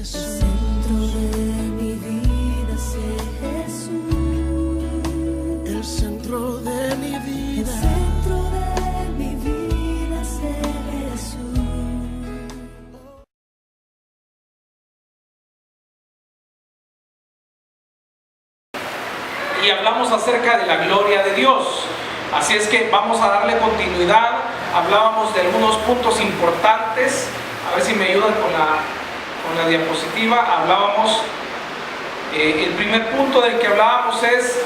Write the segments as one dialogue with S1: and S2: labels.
S1: Jesús. El centro de mi vida sea Jesús. El centro de mi vida. El centro de mi vida sea Jesús.
S2: Y hablamos acerca de la gloria de Dios. Así es que vamos a darle continuidad. Hablábamos de algunos puntos importantes. A ver si me ayudan con la diapositiva. Hablábamos, el primer punto del que hablábamos es: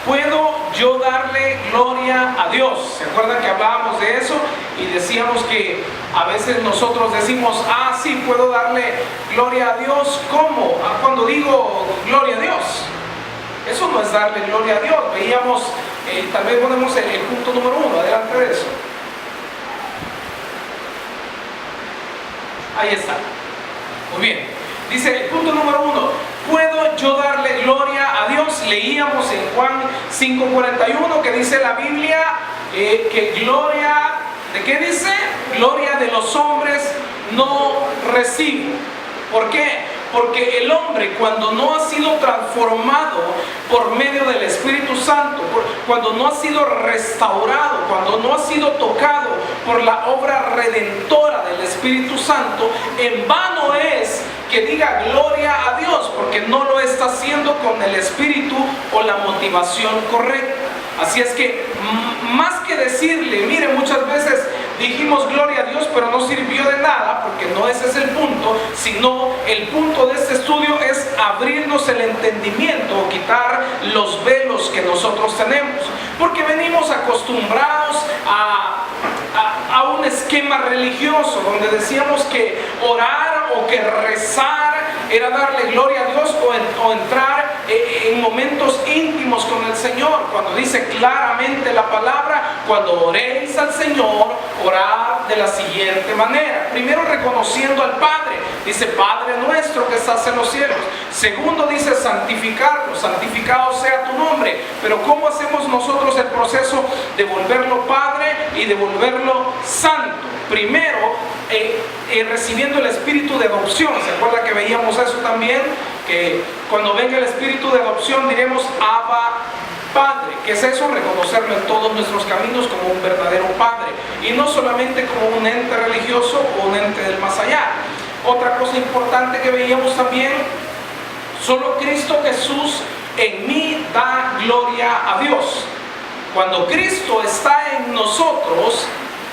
S2: ¿puedo yo darle gloria a Dios? ¿Se acuerdan que hablábamos de eso? Y decíamos que a veces nosotros decimos: ah, sí, puedo darle gloria a Dios. ¿Cómo? Cuando digo gloria a Dios. Eso no es darle gloria a Dios. Veíamos, tal vez ponemos el punto número 1, adelante de eso. Ahí está. Muy bien. Dice el punto número 1: ¿puedo yo darle gloria a Dios? Leíamos en Juan 5:41 que dice la Biblia que gloria, ¿de qué dice? Gloria de los hombres no recibe. ¿Por qué? Porque el hombre, cuando no ha sido transformado por medio del Espíritu Santo, cuando no ha sido restaurado, cuando no ha sido tocado por la obra redentora del Espíritu Santo, en vano es que diga gloria a Dios, porque no lo está haciendo con el espíritu o la motivación correcta. Así es que, más que decirle, mire, muchas veces dijimos gloria a Dios, pero no sirvió de nada, porque no ese es el punto, sino el punto de este estudio es abrirnos el entendimiento o quitar los velos que nosotros tenemos, porque venimos acostumbrados a un esquema religioso donde decíamos que orar o que rezar era darle gloria a Dios o entrar en momentos íntimos con el Señor, cuando dice claramente la palabra: cuando oréis al Señor, orad de la siguiente manera. Primero, reconociendo al Padre, dice: Padre nuestro que estás en los cielos. Segundo, dice: santificarlo, santificado sea tu nombre. Pero ¿cómo hacemos nosotros el proceso de volverlo Padre y de volverlo Santo? Primero, recibiendo el espíritu de adopción. ¿Se acuerda que veíamos eso también? Que cuando venga el espíritu de adopción diremos: Abba Padre. ¿Qué es eso? Reconocerlo en todos nuestros caminos como un verdadero Padre, y no solamente como un ente religioso o un ente del más allá. Otra cosa importante que veíamos también: solo Cristo Jesús en mí da gloria a Dios. Cuando Cristo está en nosotros,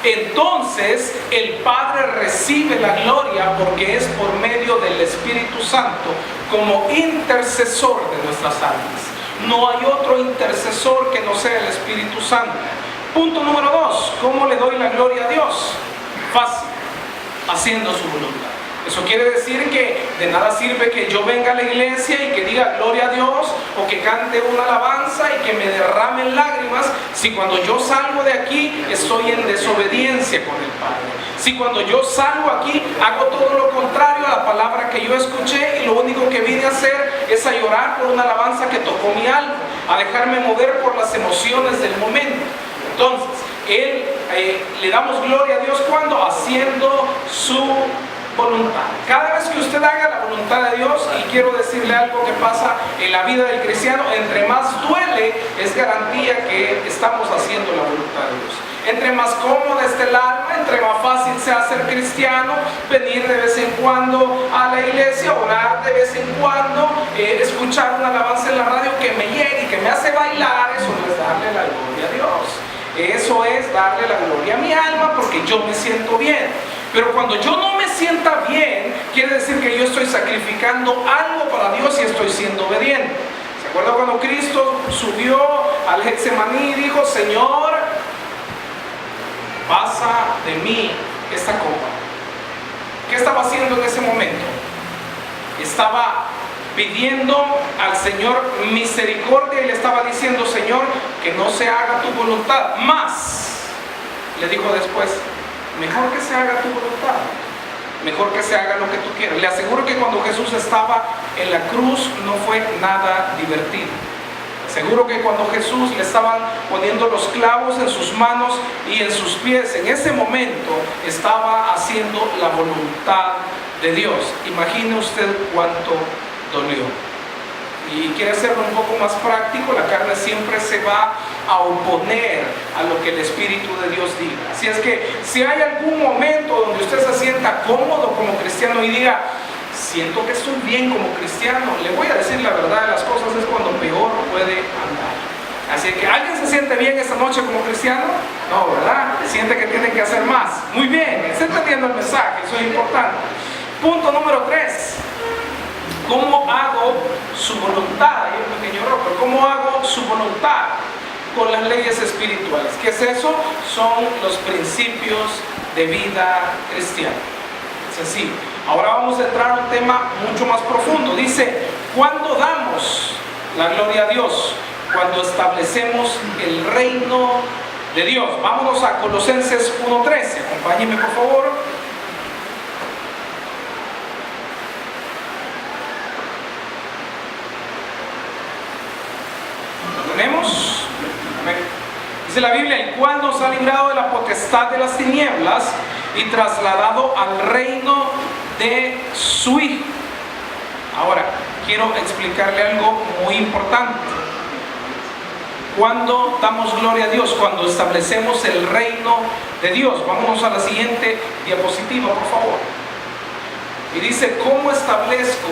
S2: entonces el Padre recibe la gloria, porque es por medio del Espíritu Santo como intercesor de nuestras almas. No hay otro intercesor que no sea el Espíritu Santo. Punto número 2: ¿cómo le doy la gloria a Dios? Fácil: haciendo su voluntad. Eso quiere decir que de nada sirve que yo venga a la iglesia y que diga gloria a Dios, o que cante una alabanza y que me derramen lágrimas, si cuando yo salgo de aquí estoy en desobediencia con el Padre. Si cuando yo salgo aquí hago todo lo contrario a la palabra que yo escuché, y lo único que vine a hacer es a llorar por una alabanza que tocó mi alma, a dejarme mover por las emociones del momento. Entonces, le damos gloria a Dios cuando haciendo su voluntad. Cada vez que usted haga la voluntad de Dios, y quiero decirle algo que pasa en la vida del cristiano: entre más duele, es garantía que estamos haciendo la voluntad de Dios. Entre más cómoda esté el alma, entre más fácil sea ser cristiano, venir de vez en cuando a la iglesia, orar de vez en cuando, escuchar una alabanza en la radio que me llegue y que me hace bailar. Eso no es darle la gloria a Dios. Eso es darle la gloria a mi alma, porque yo me siento bien. Pero cuando yo no me sienta bien, quiere decir que yo estoy sacrificando algo para Dios y estoy siendo obediente. ¿Se acuerda cuando Cristo subió al Getsemaní y dijo: Señor, pasa de mí esta copa? ¿Qué estaba haciendo en ese momento? Estaba pidiendo al Señor misericordia y le estaba diciendo: Señor, que no se haga tu voluntad. Más, le dijo después: mejor que se haga tu voluntad, mejor que se haga lo que tú quieras. Le aseguro que cuando Jesús estaba en la cruz no fue nada divertido. Seguro que cuando Jesús le estaban poniendo los clavos en sus manos y en sus pies, en ese momento estaba haciendo la voluntad de Dios. Imagine usted cuánto dolió. Y quiere hacerlo un poco más práctico, la carne siempre se va a oponer a lo que el Espíritu de Dios diga. Así es que si hay algún momento donde usted se sienta cómodo como cristiano y diga, siento que estoy bien como cristiano, le voy a decir la verdad de las cosas, es cuando peor puede andar. Así que, ¿alguien se siente bien esta noche como cristiano? No, ¿verdad? Siente que tiene que hacer más. Muy bien, está entendiendo el mensaje, eso es importante. Punto número 3. ¿Cómo hago su voluntad? Hay un pequeño error, pero ¿cómo hago su voluntad con las leyes espirituales? ¿Qué es eso? Son los principios de vida cristiana. Es así. Ahora vamos a entrar a un tema mucho más profundo. Dice, ¿cuándo damos la gloria a Dios? Cuando establecemos el reino de Dios. Vámonos a Colosenses 1:13. Acompáñenme, por favor. ¿Lo tenemos? Amén. Dice la Biblia, el cual nos ha librado de la potestad de las tinieblas y trasladado al reino de su Hijo. Ahora, quiero explicarle algo muy importante. Cuando damos gloria a Dios, cuando establecemos el reino de Dios. Vámonos a la siguiente diapositiva, por favor. Y dice, ¿cómo establezco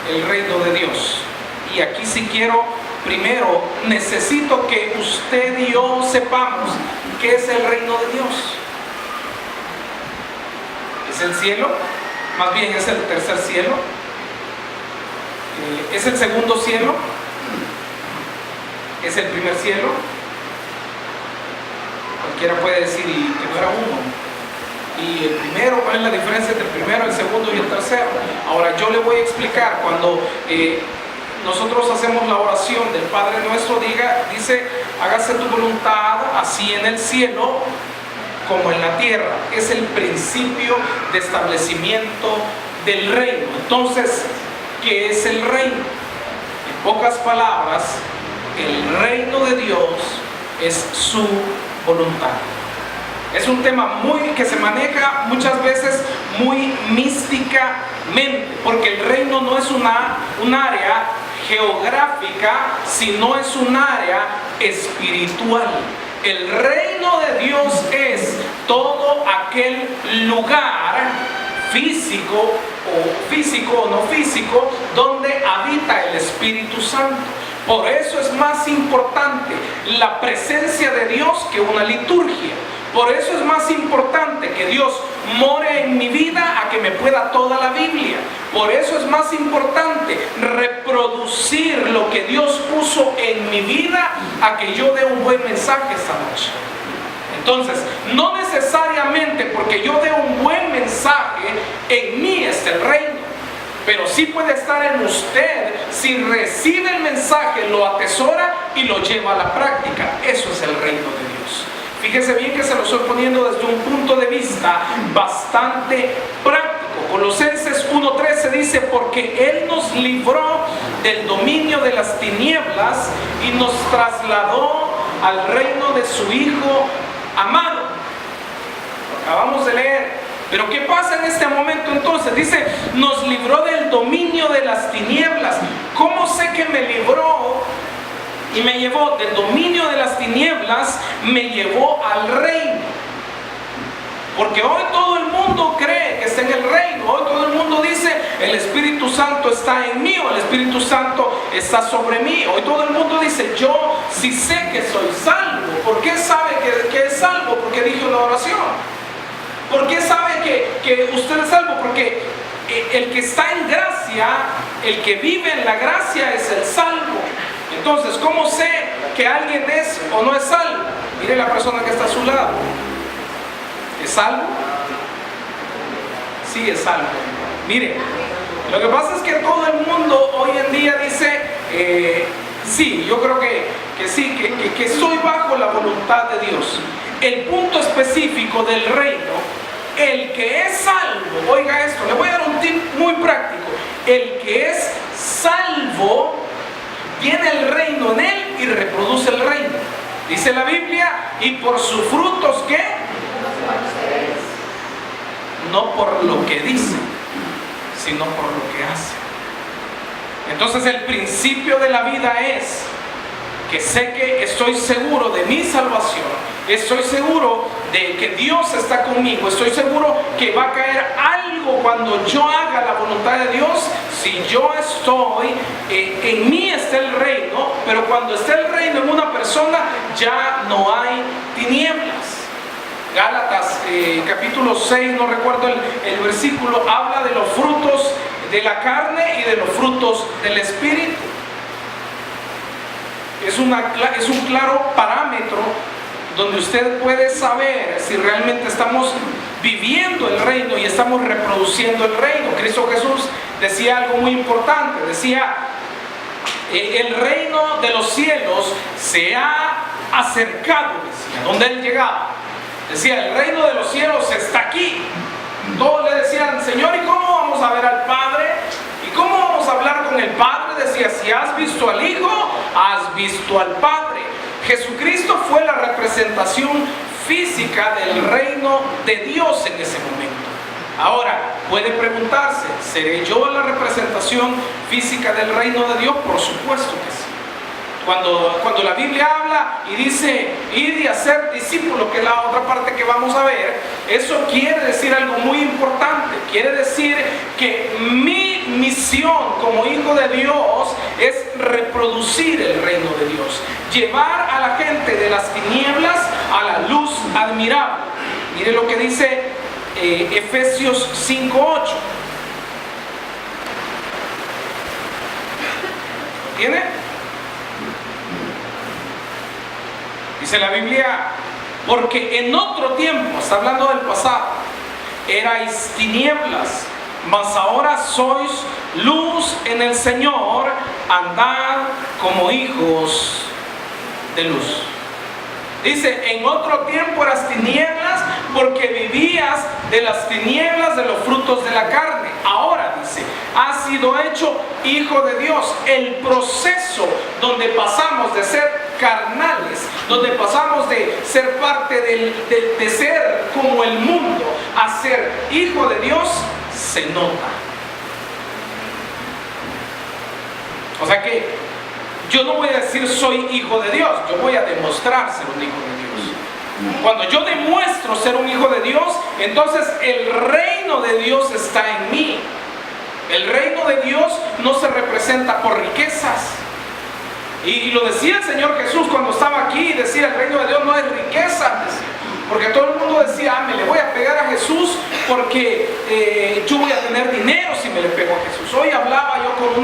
S2: el reino de Dios? Y aquí sí quiero, primero, necesito que usted y yo sepamos qué es el reino de Dios. ¿Es el cielo? Más bien es el tercer cielo. ¿Es el segundo cielo? ¿Es el primer cielo? Cualquiera puede decir y que no era uno. Y el primero, ¿cuál es la diferencia entre el primero, el segundo y el tercero? Ahora yo le voy a explicar. Cuando nosotros hacemos la oración del Padre Nuestro, dice, hágase tu voluntad así en el cielo como en la tierra. Es el principio de establecimiento del reino. Entonces, ¿qué es el reino? En pocas palabras, el reino de Dios es su voluntad. Es un tema que se maneja muchas veces muy místicamente, porque el reino no es un área geográfica, sino es un área espiritual. El reino de Dios es todo aquel lugar físico o no físico donde habita el Espíritu Santo. Por eso es más importante la presencia de Dios que una liturgia. Por eso es más importante que Dios more en mi vida a que me pueda toda la Biblia. Por eso es más importante reproducir lo que Dios puso en mi vida a que yo dé un buen mensaje esta noche. Entonces, no necesariamente porque yo dé un buen mensaje, en mí está el reino. Pero sí puede estar en usted si recibe el mensaje, lo atesora y lo lleva a la práctica. Eso es el reino de Dios. Fíjese bien que se lo estoy poniendo desde un punto de vista bastante práctico. Colosenses 1:13 dice, porque Él nos libró del dominio de las tinieblas y nos trasladó al reino de su Hijo amado. Lo acabamos de leer. Pero ¿qué pasa en este momento entonces? Dice, nos libró del dominio de las tinieblas. ¿Cómo sé que me libró y me llevó del dominio de las tinieblas? Me llevó al reino. Porque hoy todo el mundo cree que está en el reino. Hoy todo el mundo dice, el Espíritu Santo está en mí, o el Espíritu Santo está sobre mí. Hoy todo el mundo dice, yo sí sé que soy salvo. ¿Por qué sabe que es salvo? Porque dije una oración. ¿Por qué sabe que usted es salvo? Porque el que está en gracia, el que vive en la gracia es el salvo. Entonces, ¿cómo sé que alguien es o no es salvo? Mire la persona que está a su lado. ¿Es salvo? Sí, es salvo. Mire, lo que pasa es que todo el mundo hoy en día dice, sí, yo creo que sí, que soy bajo la voluntad de Dios. El punto específico del reino, el que es salvo, oiga esto, le voy a dar un tip muy práctico. El que es salvo, viene el reino en él y reproduce el reino. Dice la Biblia, y por sus frutos, ¿qué? No por lo que dice. sino por lo que hace. Entonces el principio de la vida es que sé que estoy seguro de mi salvación, estoy seguro de que Dios está conmigo, estoy seguro que va a caer algo cuando yo haga la voluntad de Dios. Si yo estoy, en mí está el reino, pero cuando está el reino en una persona ya no hay tinieblas. Gálatas capítulo 6, no recuerdo el versículo, habla de los frutos de la carne y de los frutos del Espíritu. Es un claro parámetro donde usted puede saber si realmente estamos viviendo el reino y estamos reproduciendo el reino. Cristo Jesús decía algo muy importante, decía, el reino de los cielos se ha acercado, decía, donde Él llegaba. Decía, el reino de los cielos está aquí. Todos le decían, Señor, ¿y cómo vamos a ver al Padre? ¿Y cómo vamos a hablar con el Padre? Decía, si has visto al Hijo, has visto al Padre. Jesucristo fue la representación física del reino de Dios en ese momento. Ahora, puede preguntarse, ¿seré yo la representación física del reino de Dios? Por supuesto que sí. Cuando la Biblia habla y dice, id y hacer discípulos, que es la otra parte que vamos a ver, eso quiere decir algo muy importante. Quiere decir que mi misión como hijo de Dios es reproducir el reino de Dios, llevar a la gente de las tinieblas a la luz admirable. Mire lo que dice Efesios 5:8. ¿Tiene? Dice la Biblia, porque en otro tiempo, está hablando del pasado, erais tinieblas, mas ahora sois luz en el Señor, andad como hijos de luz. Dice, en otro tiempo eras tinieblas porque vivías de las tinieblas de los frutos de la carne. Ahora, dice, has sido hecho hijo de Dios. El proceso donde pasamos de ser carnales, donde pasamos de ser parte de ser como el mundo a ser hijo de Dios, se nota. O sea que yo no voy a decir soy hijo de Dios, yo voy a demostrar ser un hijo de Dios. Cuando yo demuestro ser un hijo de Dios, entonces el reino de Dios está en mí. El reino de Dios no se representa por riquezas. Y lo decía el Señor Jesús cuando estaba aquí, decía, el reino de Dios no es riqueza, decía. Porque todo el mundo decía, me le voy a pegar a Jesús porque yo voy a tener dinero si me le pego a Jesús. Hoy hablaba yo con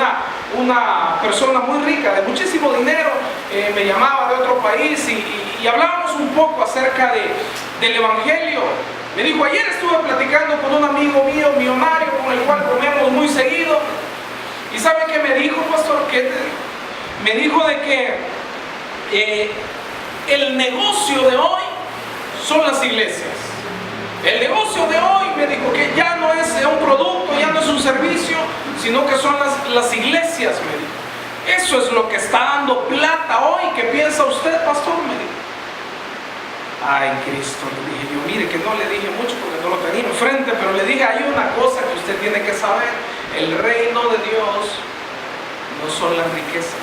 S2: una persona muy rica, de muchísimo dinero, me llamaba de otro país y hablábamos un poco acerca del Evangelio. Me dijo, ayer estuve platicando con un amigo mío, millonario, con el cual comemos muy seguido. ¿Y sabe qué me dijo, pastor? Me dijo de que el negocio de hoy son las iglesias. El negocio de hoy, me dijo, que ya no es un producto, ya no es un servicio, sino que son las iglesias, me dijo. Eso es lo que está dando plata hoy. ¿Qué piensa usted, pastor? Me dijo. Ay, Cristo, le dije yo, mire que no le dije mucho porque no lo tenía enfrente, pero le dije, hay una cosa que usted tiene que saber: el reino de Dios no son las riquezas.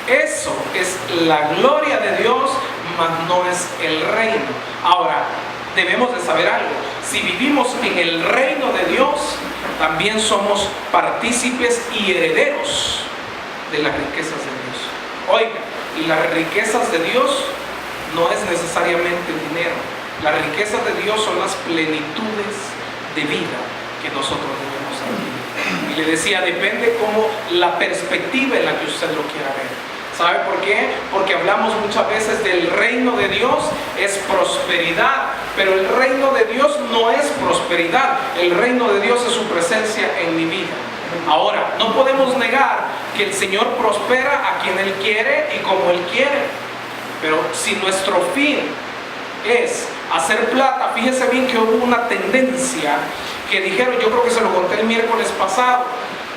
S2: Eso es la gloria de Dios, mas no es el reino. Ahora, debemos de saber algo: si vivimos en el reino de Dios, también somos partícipes y herederos de las riquezas de Dios. Oiga, y las riquezas de Dios no es necesariamente el dinero. Las riquezas de Dios son las plenitudes de vida que nosotros debemos vivir. Y le decía, depende como la perspectiva en la que usted lo quiera ver. ¿Sabe por qué? Porque hablamos muchas veces del reino de Dios es prosperidad, pero el reino de Dios no es prosperidad. El reino de Dios es su presencia en mi vida. Ahora, no podemos negar que el Señor prospera a quien Él quiere y como Él quiere. Pero si nuestro fin es hacer plata, fíjese bien que hubo una tendencia que dijeron, yo creo que se lo conté el miércoles pasado,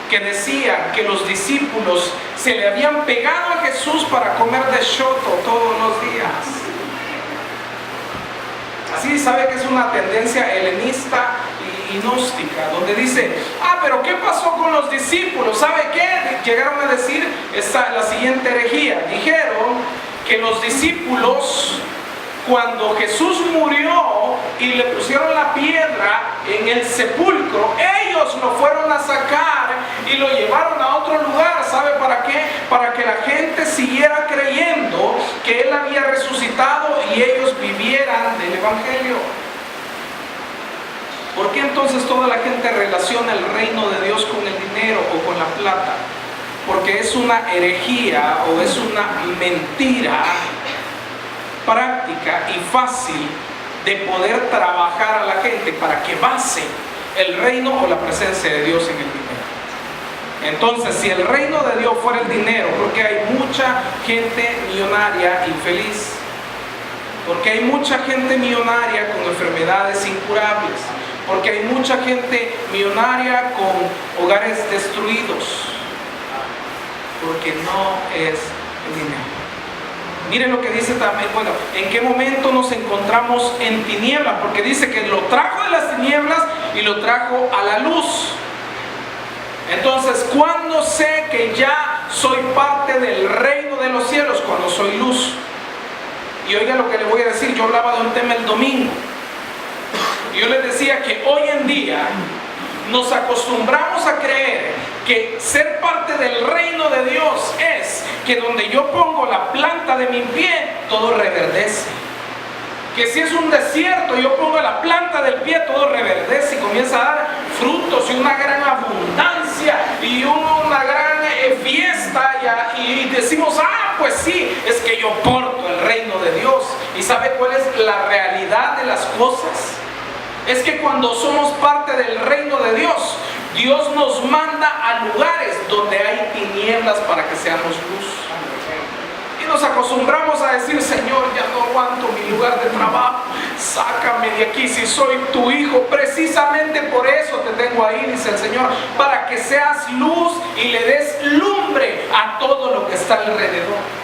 S2: que decían que los discípulos se le habían pegado a Jesús para comer de shoto todos los días. Así, sabe que es una tendencia helenista gnóstica, donde dice, pero ¿qué pasó con los discípulos? ¿Sabe qué? Llegaron a decir la siguiente herejía. Dijeron que los discípulos, cuando Jesús murió y le pusieron la piedra en el sepulcro, ellos lo fueron a sacar y lo llevaron a otro lugar. ¿Sabe para qué? Para que la gente siguiera creyendo que Él había resucitado y ellos vivieran del Evangelio. ¿Por qué entonces toda la gente relaciona el reino de Dios con el dinero o con la plata? Porque es una herejía o es una mentira práctica y fácil de poder trabajar a la gente para que base el reino o la presencia de Dios en el dinero. Entonces, si el reino de Dios fuera el dinero, porque hay mucha gente millonaria infeliz, porque hay mucha gente millonaria con enfermedades incurables, porque hay mucha gente millonaria con hogares destruidos, porque no es el dinero. Miren lo que dice también, ¿en qué momento nos encontramos en tinieblas? Porque dice que lo trajo de las tinieblas y lo trajo a la luz. Entonces, ¿cuándo sé que ya soy parte del reino de los cielos? Cuando soy luz. Y oiga lo que le voy a decir, yo hablaba de un tema el domingo. Y yo les decía que hoy en día nos acostumbramos a creer que ser parte del reino de Dios es que donde yo pongo la planta de mi pie, todo reverdece. Que si es un desierto, yo pongo la planta del pie, todo reverdece y comienza a dar frutos y una gran abundancia y una gran fiesta y decimos, pues sí, es que yo porto el reino de Dios. ¿Y sabe cuál es la realidad de las cosas? Es que cuando somos parte del reino de Dios, Dios nos manda a lugares donde hay tinieblas para que seamos luz. Y nos acostumbramos a decir, Señor, ya no aguanto mi lugar de trabajo, sácame de aquí si soy tu hijo. Precisamente por eso te tengo ahí, dice el Señor, para que seas luz y le des lumbre a todo lo que está alrededor.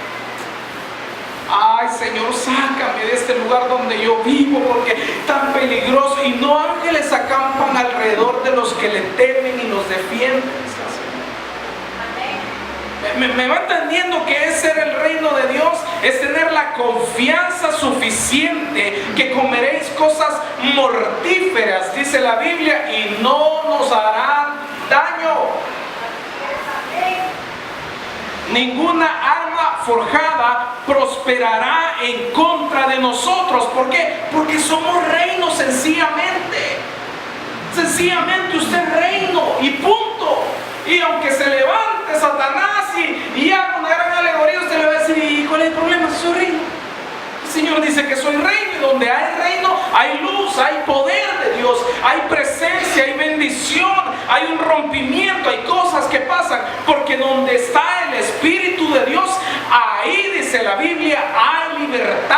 S2: Ay, Señor, sácame de este lugar donde yo vivo, porque es tan peligroso. Y no ángeles acampan alrededor de los que le temen y los defienden. ¿Me va entendiendo que es ser el reino de Dios? Es tener la confianza suficiente que comeréis cosas mortíferas, dice la Biblia, y no nos harán daño. Ninguna arma forjada prosperará en contra de nosotros. ¿Por qué? Porque somos reino sencillamente. Sencillamente usted es reino y punto. Y aunque se levante Satanás y haga una gran alegoría, usted le va a decir, ¿y cuál es el problema? Soy reino. El Señor dice que soy reino, y donde hay reino hay luz, hay poder de Dios, hay presencia, hay bendición, hay un rompimiento, hay cosas que pasan, porque donde está el Espíritu de Dios, ahí dice la Biblia, hay libertad.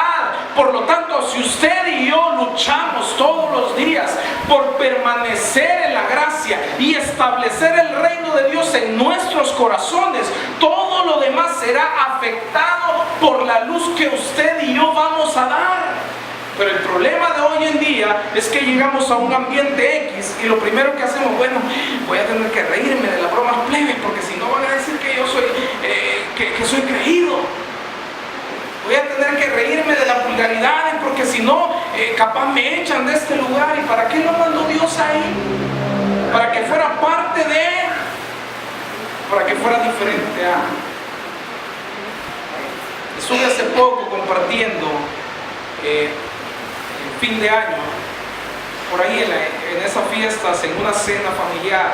S2: Por lo tanto, si usted y yo luchamos todos los días por permanecer en la gracia y establecer el reino de Dios en nuestros corazones, todo lo demás será afectado por la luz que usted y yo vamos a dar. Pero el problema de hoy en día es que llegamos a un ambiente X y lo primero que hacemos, voy a tener que reírme de las bromas plebes, porque si no van a decir que yo soy que soy creído. Voy a tener que reírme de las vulgaridades, porque si no, capaz me echan de este lugar. ¿Y para qué lo mandó Dios ahí? Para que fuera parte de Él, para que fuera diferente a. Estuve hace poco compartiendo en fin de año, por ahí en esas fiestas, en una cena familiar.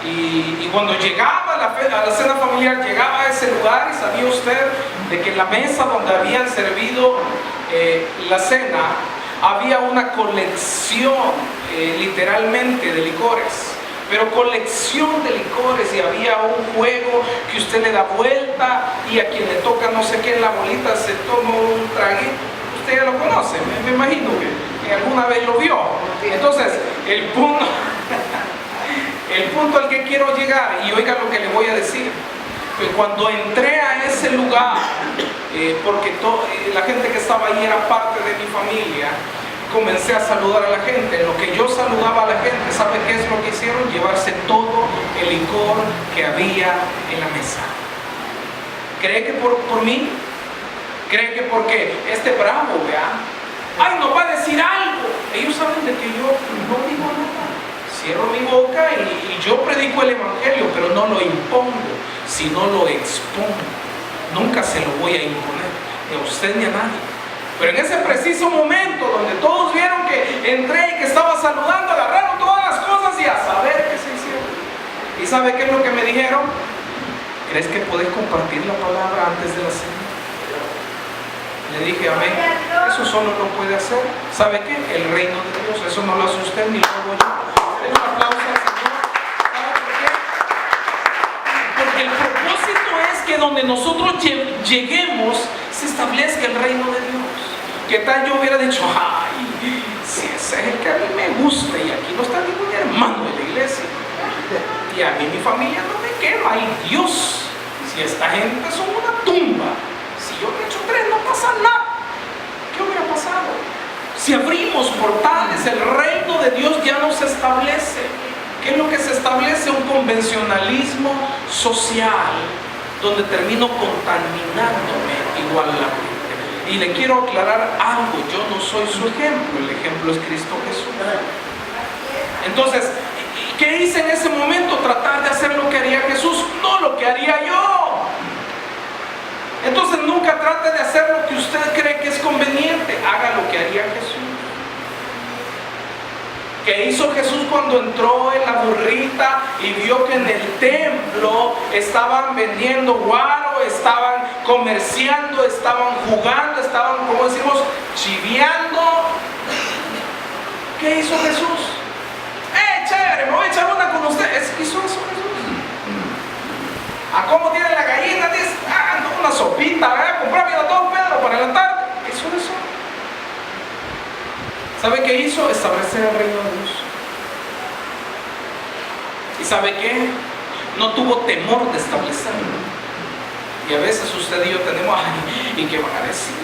S2: Y cuando llegaba a la cena familiar, llegaba a ese lugar y sabía usted de que en la mesa donde habían servido la cena había una colección literalmente de licores, pero colección de licores, y había un juego que usted le da vuelta y a quien le toca no sé qué en la bolita se toma un traguito. Usted ya lo conoce, me imagino que alguna vez lo vio. Entonces el punto al que quiero llegar, y oiga lo que le voy a decir, que cuando entré a ese lugar, porque la gente que estaba ahí era parte de mi familia, comencé a saludar a la gente. En lo que yo saludaba a la gente, ¿sabe qué es lo que hicieron? Llevarse todo el licor que había en la mesa. ¿Cree que por mí? ¿Cree que porque bravo, vea? Ay, nos va a decir algo. Ellos saben de que yo no digo nada. Cierro mi boca y yo predico el evangelio, pero no lo impongo, sino lo expongo. Nunca se lo voy a imponer, ni a usted ni a nadie. Pero en ese preciso momento donde todos vieron que entré y que estaba saludando, agarraron todas las cosas y a saber qué se hicieron. ¿Y sabe qué es lo que me dijeron? ¿Crees que podés compartir la palabra antes de la cena? Le dije, amén. Eso solo lo puede hacer. ¿Sabe qué? El reino de Dios. Eso no lo hace usted ni lo hago yo. Den un aplauso al Señor. ¿Sabe por qué? Porque el propósito es que donde nosotros lleguemos se establezca el reino de Dios. ¿Qué tal yo hubiera dicho, ay, si ese es el que a mí me gusta y aquí no está ningún hermano de la iglesia y a mí mi familia no me quema? Ay, Dios, si esta gente son una tumba, si yo me echo 3 no pasa nada. ¿Qué hubiera pasado? Si abrimos portales, el reino de Dios ya no se establece. ¿Qué es lo que se establece? Un convencionalismo social, donde termino contaminándome igual a la gente. Y le quiero aclarar algo, yo no soy su ejemplo, el ejemplo es Cristo Jesús. Entonces, ¿qué hice en ese momento? Tratar de hacer lo que haría Jesús, no lo que haría yo. Entonces nunca trate de hacer lo que usted cree que es conveniente, haga lo que haría Jesús. ¿Qué hizo Jesús cuando entró en la burrita y vio que en el templo estaban vendiendo guaro, estaban comerciando, estaban jugando, estaban, como decimos, chiviando? ¿Qué hizo Jesús? Chévere, me voy a echar una con ustedes. ¿Hizo eso Jesús? ¿A cómo tiene la gallina? Dice, no, una sopita, ¿verdad? Comprame a todo Pedro para la tarde. ¿Hizo eso? ¿Sabe qué hizo? Establecer el reino de Dios. ¿Y sabe qué? No tuvo temor de establecerlo. Y a veces usted y yo tenemos, ay, ¿y qué van a decir?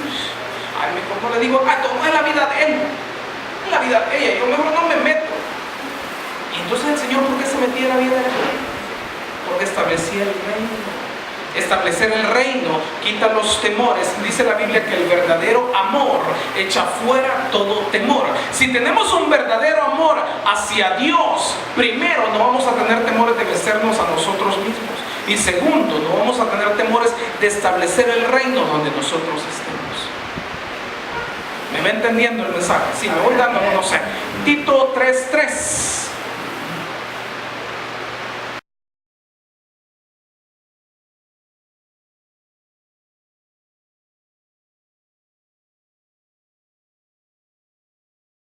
S2: Ay, mejor no le digo, no es la vida de él, es la vida de ella, yo mejor no me meto. Y entonces el Señor, ¿por qué se metía en la vida de él? Porque establecía el reino. Establecer el reino quita los temores. Dice la Biblia que el verdadero amor echa fuera todo temor. Si tenemos un verdadero amor hacia Dios, primero no vamos a tener temores de vencernos a nosotros mismos, y segundo, no vamos a tener temores de establecer el reino donde nosotros estemos. ¿Me va entendiendo el mensaje? Sí, me voy dando, no sé. Tito 3:3.